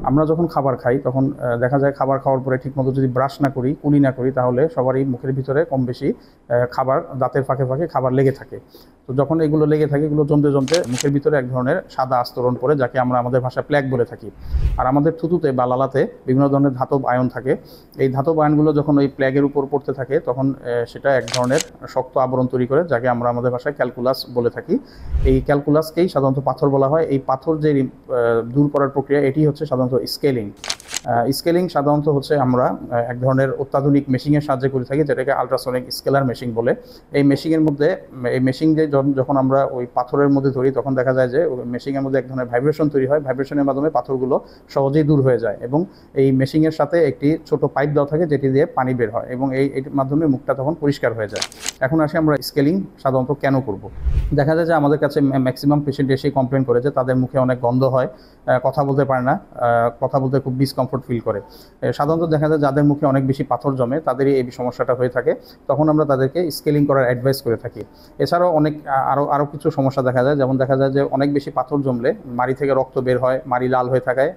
আমরা যখন খাবার খাই তখন দেখা যায় খাবার খাওয়ার পরে ঠিকমতো যদি ব্রাশ না করি, কুলি না করি, তাহলে সবারই মুখের ভিতরে কম বেশি খাবার দাঁতের ফাঁকে ফাঁকে খাবার লেগে থাকে। তো যখন এগুলো লেগে থাকে, এগুলো জমতে জমতে মুখের ভিতরে এক ধরনের সাদা আস্তরণ পড়ে, যাকে আমরা আমাদের ভাষায় প্ল্যাক বলে থাকি। আর আমাদের থুতুতে বা লালাতে বিভিন্ন ধরনের ধাতব আয়ন থাকে। এই ধাতব আয়নগুলো যখন ওই প্ল্যাগের উপর পড়তে থাকে তখন সেটা এক ধরনের শক্ত আবরণ তৈরি করে, যাকে আমরা আমাদের ভাষায় ক্যালকুলাস বলে থাকি। এই ক্যালকুলাসকেই সাধারণত পাথর বলা হয়। এই পাথর যে দূর করার প্রক্রিয়া, এটি হচ্ছে সাধারণত স্কেলিং। স্কেলিং সাধারণত হচ্ছে আমরা এক ধরনের অত্যাধুনিক মেশিনের সাহায্যে করে থাকি, যেটাকে আলট্রাসনিক স্কেলার মেশিন বলে। এই মেশিনের মধ্যে, এই মেশিন যে যখন আমরা ওই পাথরের মধ্যে ধরি, তখন দেখা যায় যে মেশিনের মধ্যে এক ধরনের ভাইব্রেশন তৈরি হয়। ভাইব্রেশনের মাধ্যমে পাথরগুলো সহজেই দূর হয়ে যায়, এবং এই মেশিনের সাথে একটি ছোট পাইপ দেওয়া থাকে যেটি দিয়ে পানি বের হয়, এবং এর মাধ্যমে মুখটা তখন পরিষ্কার হয়ে যায়। এখন আসি আমরা স্কেলিং সাধারণত কেন করব। দেখা যায় যে আমাদের কাছে ম্যাক্সিমাম পেশেন্ট এসে কমপ্লেন করে যে তাদের মুখে অনেক গন্ধ হয়, কথা বলতে পারে না, কথা বলতে খুব ডিসকমফোর্ট ফিল করে। সাধারণত দেখা যায় যাদের মুখে অনেক বেশি পাথর জমে তাদেরই এই সমস্যাটা হয়ে থাকে। তখন আমরা তাদেরকে স্কেলিং করার অ্যাডভাইস করে থাকি। এছাড়াও অনেক আরও কিছু সমস্যা দেখা যায়, যেমন দেখা যায় যে অনেক বেশি পাথর জমলে মাড়ি থেকে রক্ত বের হয়, মাড়ি লাল হয়ে থাকায়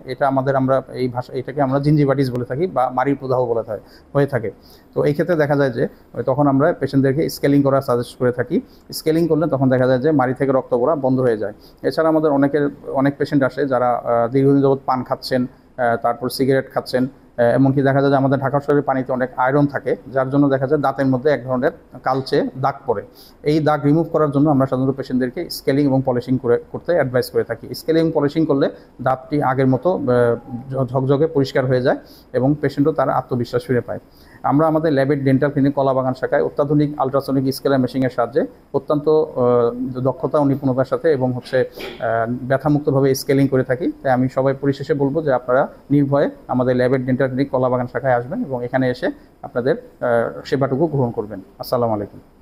আমরা এই ভাষা এটাকে আমরা জিঞ্জিভাইটিস বলে থাকি, বা মাড়ির প্রদাহ বলে হয়ে থাকে। তো এই ক্ষেত্রে দেখা যায় যে তখন আমরা পেশেন্টদেরকে স্কেলিং করা সাজেস্ট করে থাকি। স্কেলিং করলে তখন দেখা যায় যে মাড়ি থেকে রক্ত পড়া বন্ধ হয়ে যায়। এছাড়া আমাদের অনেক পেশেন্ট আসে যারা দীর্ঘদিন যাবত পান খাচ্ছেন, তারপর সিগারেট খাচ্ছেন। এমনকি দেখা যায় যে আমাদের ঢাকা শহরের পানিতে অনেক আয়রন থাকে, যার জন্য দেখা যায় দাঁতের মধ্যে এক ধরনের কালচে দাগ পড়ে। এই দাগ রিমুভ করার জন্য আমরা সাধারণত পেশেন্টদেরকে স্কেলিং এবং পলিশিং করতে অ্যাডভাইস করে থাকি। স্কেলিং এবং পলিশিং করলে দাঁতটি আগের মতো ঝকঝকে পরিষ্কার হয়ে যায়, এবং পেশেন্টও তার আত্মবিশ্বাস ফিরে পায়। আমরা আমাদের ল্যাবের ডেন্টাল ক্লিনিক কলাবাগান শাখায় অত্যাধুনিক আলট্রাসনিক স্কেলার মেশিনের সাহায্যে অত্যন্ত দক্ষতা ও নিপুণতার সাথে এবং ব্যথামুক্তভাবে স্কেলিং করে থাকি। তাই আমি সবাই পরিশেষে বলবো যে আপনারা নির্ভয়ে আমাদের ল্যাবের ডেন্টাল ক্লিনিক কলাবাগান শাখায় আসবেন এবং এখানে এসে আপনাদের সেবাটুকু গ্রহণ করবেন। আসসালামু আলাইকুম।